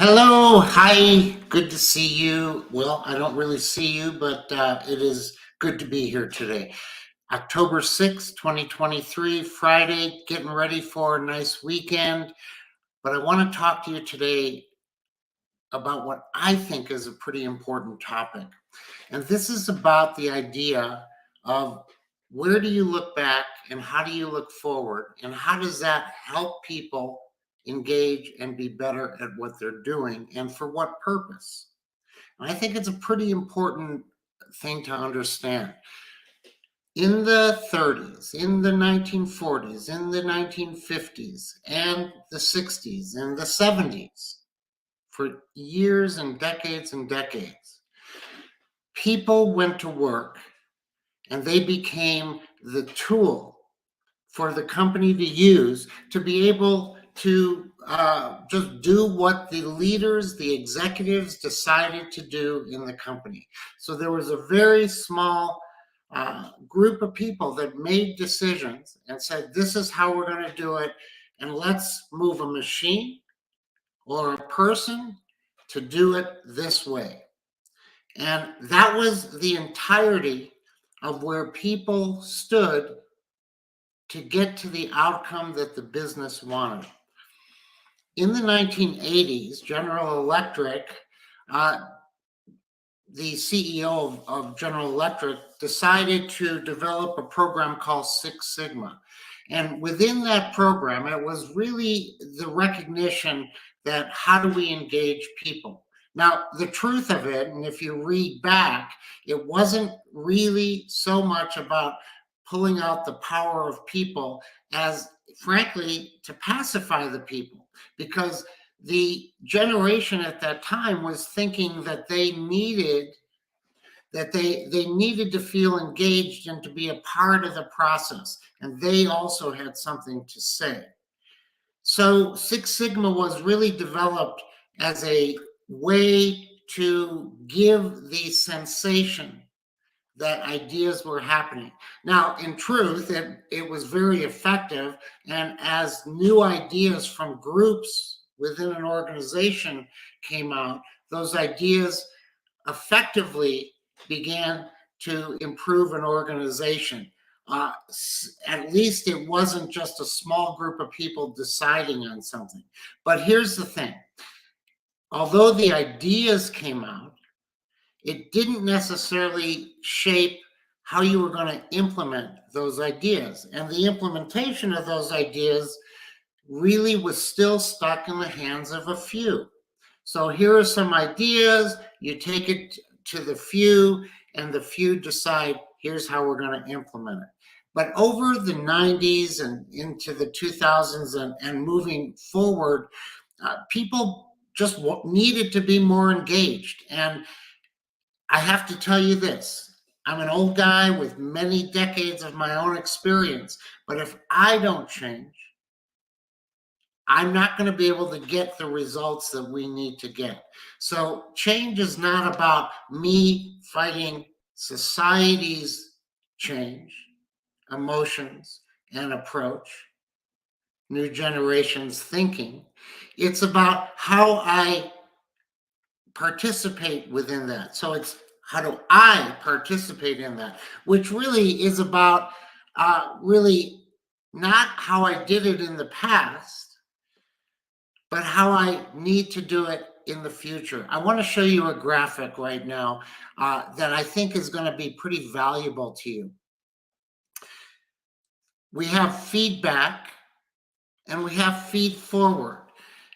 Hello, hi, good to see you. Well, I don't really see you, but it is good to be here today. October 6th, 2023, Friday, getting ready for a nice weekend. But I want to talk to you today about what I think is a pretty important topic. And this is about the idea of where do you look back and how do you look forward? And how does that help people engage and be better at what they're doing and for what purpose? And I think it's a pretty important thing to understand. In the 30s, in the 1940s, in the 1950s, and the 60s, and the 70s, for years and decades, people went to work and they became the tool for the company to use to be able to just do what the leaders, the executives decided to do in the company. So there was a very small group of people that made decisions and said, this is how we're going to do it. And let's move a machine or a person to do it this way. And that was the entirety of where people stood to get to the outcome that the business wanted. In the 1980s, General Electric, the CEO of General Electric, decided to develop a program called Six Sigma. And within that program, it was really the recognition that how do we engage people? Now, the truth of it, and if you read back, it wasn't really so much about pulling out the power of people as, frankly, to pacify the people, because the generation at that time was thinking that they needed to feel engaged and to be a part of the process, and they also had something to say. So Six Sigma was really developed as a way to give the sensation that ideas were happening. Now, in truth, it was very effective. And as new ideas from groups within an organization came out, those ideas effectively began to improve an organization. At least it wasn't just a small group of people deciding on something. But here's the thing. Although the ideas came out, it didn't necessarily shape how you were going to implement those ideas. And the implementation of those ideas really was still stuck in the hands of a few. So here are some ideas, you take it to the few, and the few decide, here's how we're going to implement it. But over the 90s and into the 2000s and moving forward, people just needed to be more engaged. And I have to tell you this, I'm an old guy with many decades of my own experience, but if I don't change, I'm not going to be able to get the results that we need to get. So change is not about me fighting society's change, emotions, and approach, new generations thinking. It's about how I participate within that. So it's how do I participate in that, which really is about really not how I did it in the past, but how I need to do it in the future. I want to show you a graphic right now that I think is going to be pretty valuable to you. We have feedback and we have feed forward.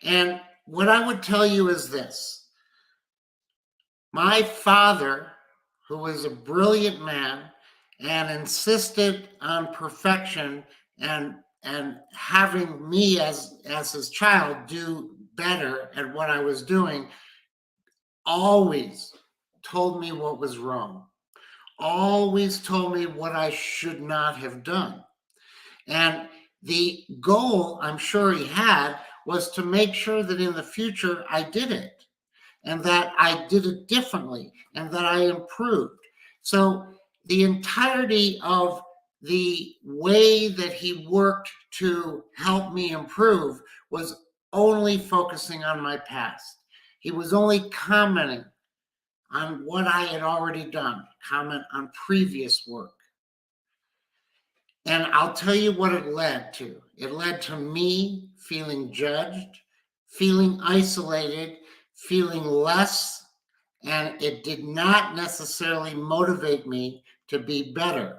And what I would tell you is this. My father, who was a brilliant man and insisted on perfection and having me as his child do better at what I was doing, always told me what was wrong, always told me what I should not have done. And the goal, I'm sure he had, was to make sure that in the future I did it, and that I did it differently, and that I improved. So the entirety of the way that he worked to help me improve was only focusing on my past. He was only commenting on what I had already done, comment on previous work. And I'll tell you what it led to. It led to me feeling judged, feeling isolated, feeling less, and it did not necessarily motivate me to be better.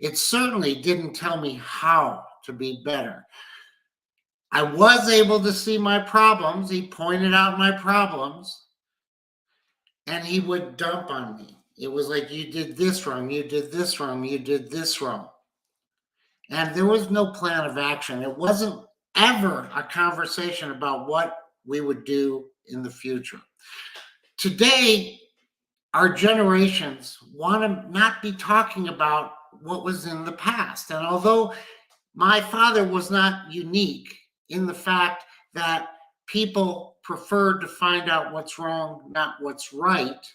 It certainly didn't tell me how to be better. I was able to see my problems. He pointed out my problems, and he would dump on me. It was like, you did this wrong, you did this wrong, you did this wrong. And there was no plan of action. It wasn't ever a conversation about what we would do in the future. Today, our generations want to not be talking about what was in the past. And although my father was not unique in the fact that people preferred to find out what's wrong, not what's right,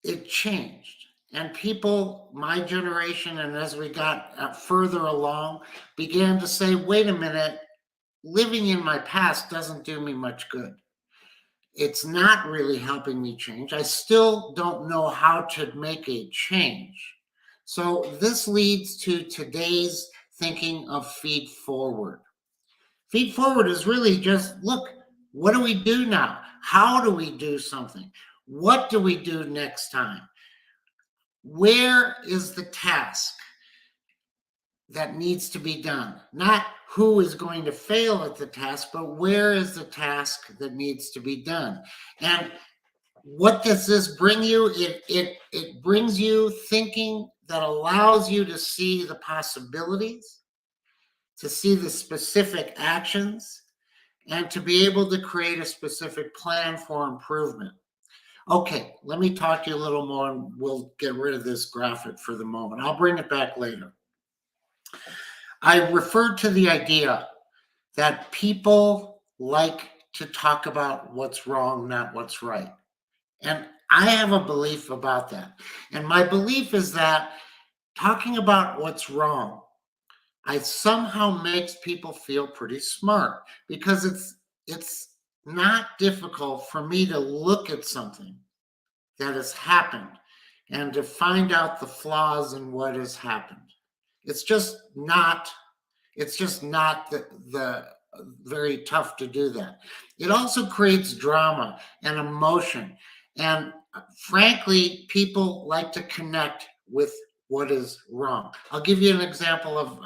it changed. And people, my generation, and as we got further along, began to say, wait a minute, living in my past doesn't do me much good. It's not really helping me change. I still don't know how to make a change. So this leads to today's thinking of feed forward. Feed forward is really just, look, what do we do now? How do we do something? What do we do next time? Where is the task that needs to be done? Not who is going to fail at the task, but where is the task that needs to be done? And what does this bring you? It brings you thinking that allows you to see the possibilities, to see the specific actions, and to be able to create a specific plan for improvement. Okay, let me talk to you a little more, and we'll get rid of this graphic for the moment. I'll bring it back later. I referred to the idea that people like to talk about what's wrong, not what's right. And I have a belief about that. And my belief is that talking about what's wrong, I somehow makes people feel pretty smart, because it's not difficult for me to look at something that has happened and to find out the flaws in what has happened. It's just not the very tough to do that. It also creates drama and emotion. And frankly, people like to connect with what is wrong. I'll give you an example of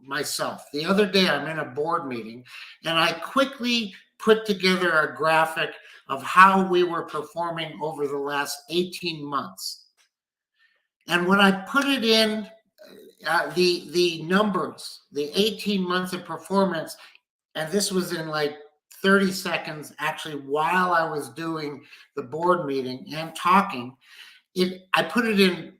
myself. The other day, I'm in a board meeting, and I quickly put together a graphic of how we were performing over the last 18 months. And when I put it in, the numbers, the 18 months of performance, and this was in like 30 seconds, actually, while I was doing the board meeting and talking, I put it in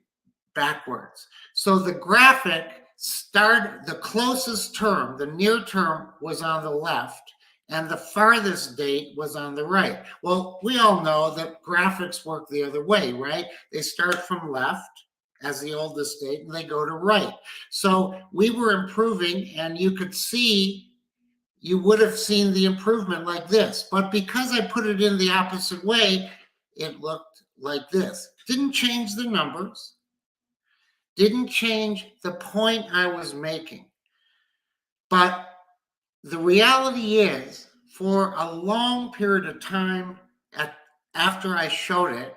backwards. So the graphic started, the closest term, the near term, was on the left, and the farthest date was on the right. Well, we all know that graphics work the other way, right? They start from left as the oldest date, and they go to right. So we were improving, and you could see, you would have seen the improvement like this. But because I put it in the opposite way, it looked like this. Didn't change the numbers, didn't change the point I was making. But the reality is, for a long period of time after I showed it,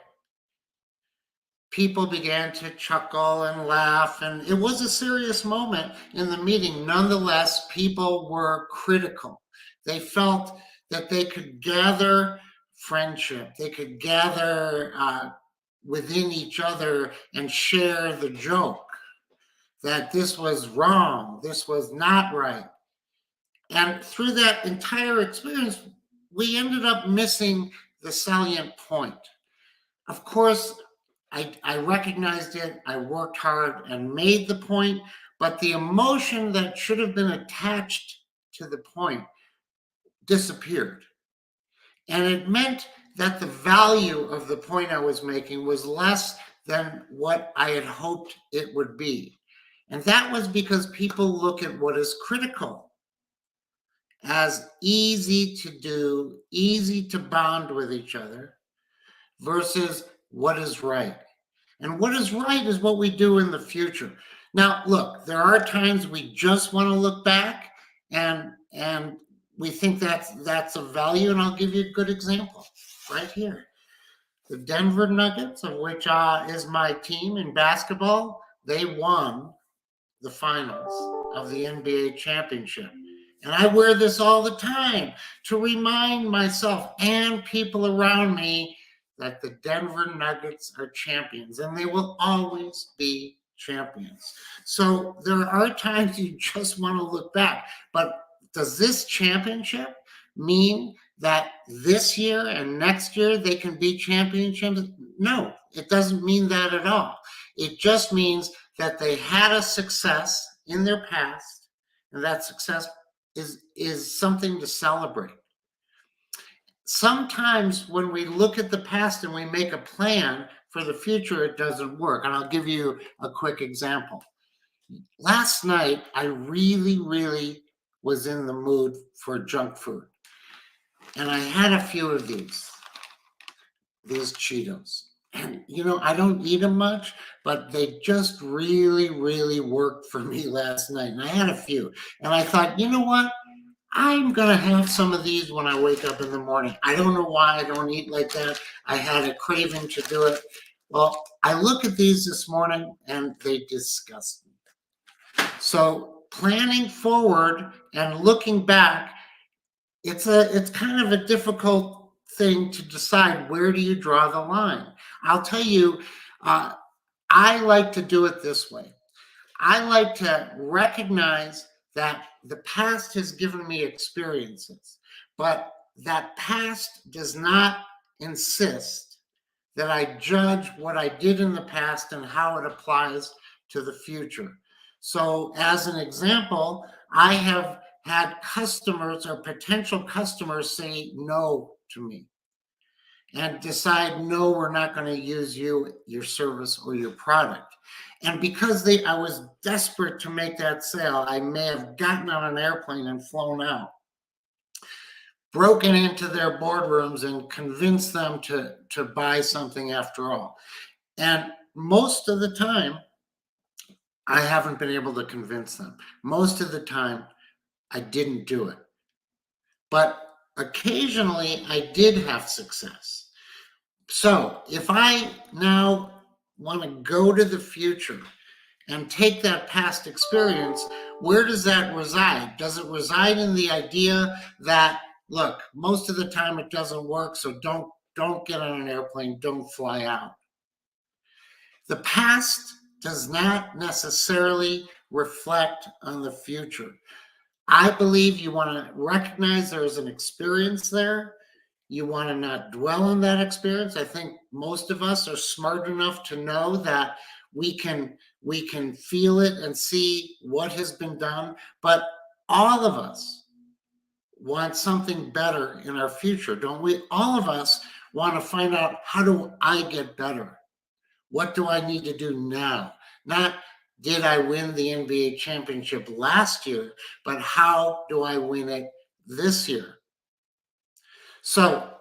people began to chuckle and laugh, and it was a serious moment in the meeting. Nonetheless, people were critical. They felt that they could gather friendship, they could gather within each other and share the joke that this was wrong, this was not right. And through that entire experience, we ended up missing the salient point. Of course, I recognized it, I worked hard and made the point, but the emotion that should have been attached to the point disappeared. And it meant that the value of the point I was making was less than what I had hoped it would be. And that was because people look at what is critical. as easy to do, easy to bond with each other, versus what is right. And what is right is what we do in the future. Now, look, there are times we just want to look back and we think that's of value, and I'll give you a good example right here. The Denver Nuggets, of which is my team in basketball, they won the finals of the NBA championship. And I wear this all the time to remind myself and people around me that the Denver Nuggets are champions, and they will always be champions. So there are times you just want to look back. But does this championship mean that this year and next year they can be champions? No, it doesn't mean that at all. It just means that they had a success in their past, and that success is something to celebrate. Sometimes when we look at the past and we make a plan for the future, it doesn't work. And I'll give you a quick example. Last night, I really was in the mood for junk food. And I had a few of these Cheetos. And, I don't eat them much, but they just really worked for me last night. And I had a few. And I thought, you know what? I'm going to have some of these when I wake up in the morning. I don't know why I don't eat like that. I had a craving to do it. Well, I look at these this morning and they disgust me. So planning forward and looking back, it's kind of a difficult thing to decide, where do you draw the line? I'll tell you, I like to do it this way. I like to recognize that the past has given me experiences, but that past does not insist that I judge what I did in the past and how it applies to the future. So as an example, I have had customers or potential customers say no to me and decide, no, we're not going to use you, your service, or your product. And because I was desperate to make that sale, I may have gotten on an airplane and flown out, broken into their boardrooms and convinced them to buy something after all. And most of the time, I haven't been able to convince them. Most of the time, I didn't do it. But occasionally, I did have success. So if I now want to go to the future and take that past experience, where does that reside? Does it reside in the idea that, look, most of the time it doesn't work, so don't get on an airplane, don't fly out? The past does not necessarily reflect on the future. I believe you want to recognize there is an experience there. You want to not dwell on that experience. I think most of us are smart enough to know that we can feel it and see what has been done, but all of us want something better in our future, don't we? All of us want to find out, how do I get better? What do I need to do now? Not, did I win the NBA championship last year, but how do I win it this year? So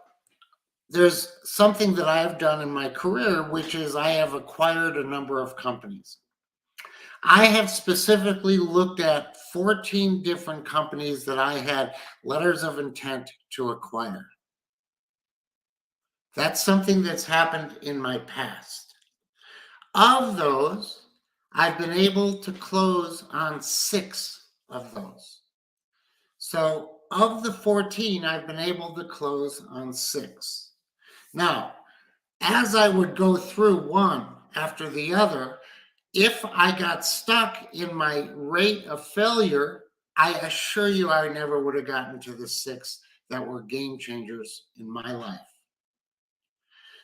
there's something that I've done in my career, which is I have acquired a number of companies. I have specifically looked at 14 different companies that I had letters of intent to acquire. That's something that's happened in my past. Of those, I've been able to close on 6 of those. So of the 14, I've been able to close on 6. Now, as I would go through one after the other, if I got stuck in my rate of failure, I assure you I never would have gotten to the 6 that were game changers in my life.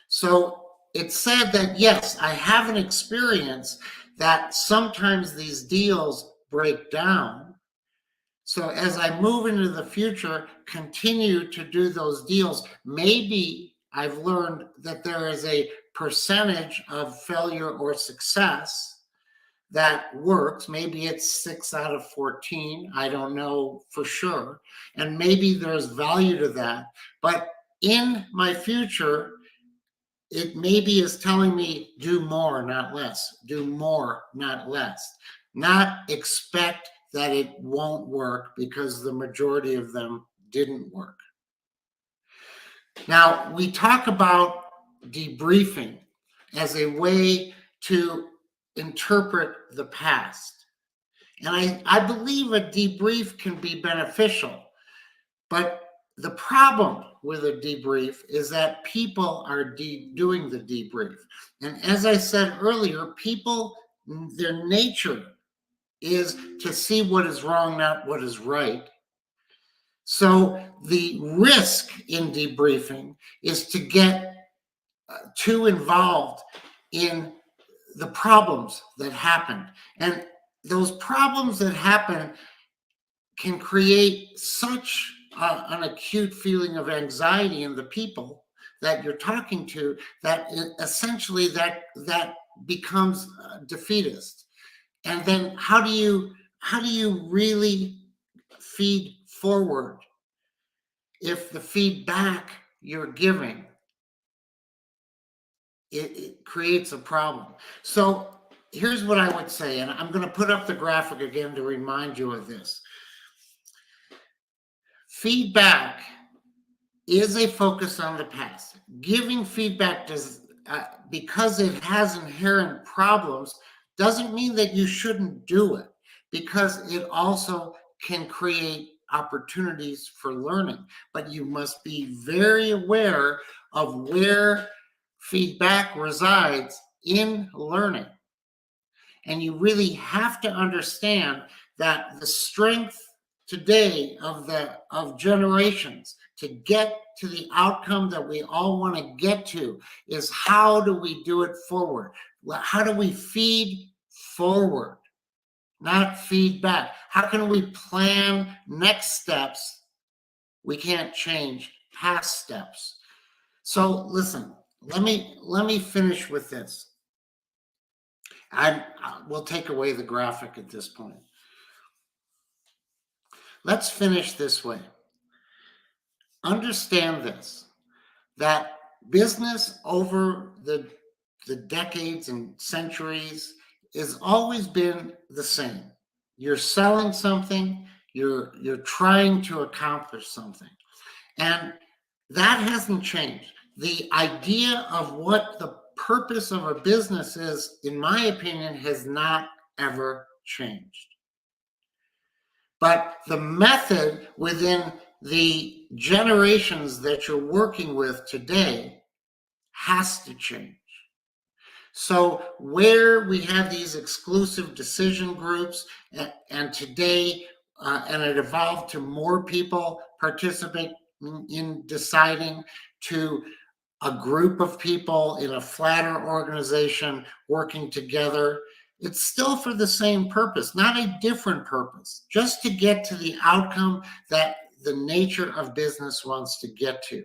So it's said that, yes, I have an experience that sometimes these deals break down. So as I move into the future, continue to do those deals, maybe I've learned that there is a percentage of failure or success, that works. Maybe it's 6 out of 14. I don't know for sure. And maybe there's value to that. But in my future, it maybe is telling me do more, not less. Do more, not less. Not expect that it won't work because the majority of them didn't work. Now, we talk about debriefing as a way to interpret the past. And I believe a debrief can be beneficial, but the problem with a debrief is that people are doing the debrief. And as I said earlier, people, their nature is to see what is wrong, not what is right. So the risk in debriefing is to get too involved in the problems that happened. And those problems that happen can create such an acute feeling of anxiety in the people that you're talking to that essentially that becomes defeatist. And then how do you really feed forward if the feedback you're giving it creates a problem? So here's what I would say, and I'm going to put up the graphic again to remind you of this. Feedback is a focus on the past. Giving feedback does because it has inherent problems doesn't mean that you shouldn't do it, because it also can create opportunities for learning. But you must be very aware of where feedback resides in learning. And you really have to understand that the strength today of generations to get to the outcome that we all want to get to is how do we do it forward? How do we feed forward, not feedback? How can we plan next steps? We can't change past steps. So listen, let me finish with this. We'll take away the graphic at this point. Let's finish this way. Understand this, that business over the decades and centuries has always been the same. You're selling something, you're trying to accomplish something. And that hasn't changed. The idea of what the purpose of a business is, in my opinion, has not ever changed. But the method within the generations that you're working with today has to change. So where we have these exclusive decision groups, and today, and it evolved to more people participate in deciding, to a group of people in a flatter organization working together, it's still for the same purpose, not a different purpose, just to get to the outcome that the nature of business wants to get to.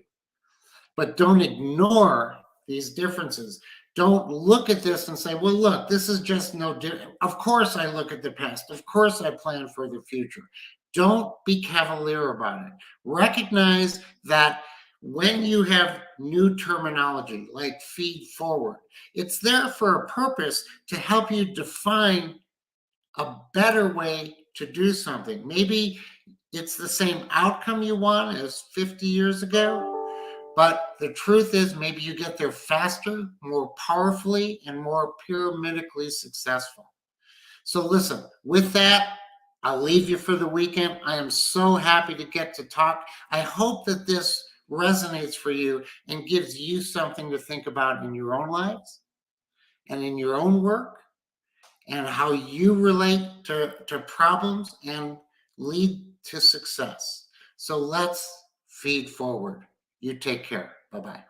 But don't ignore these differences. Don't look at this and say, well, look, this is just no different. Of course I look at the past. Of course I plan for the future. Don't be cavalier about it. Recognize that when you have new terminology like feed forward, it's there for a purpose to help you define a better way to do something. Maybe it's the same outcome you want as 50 years ago, but the truth is maybe you get there faster, more powerfully, and more pyramidically successful. So listen, with that, I'll leave you for the weekend. I am so happy to get to talk. I hope that this resonates for you and gives you something to think about in your own lives and in your own work, and how you relate to problems and lead to success. So let's feed forward. You take care. Bye-bye.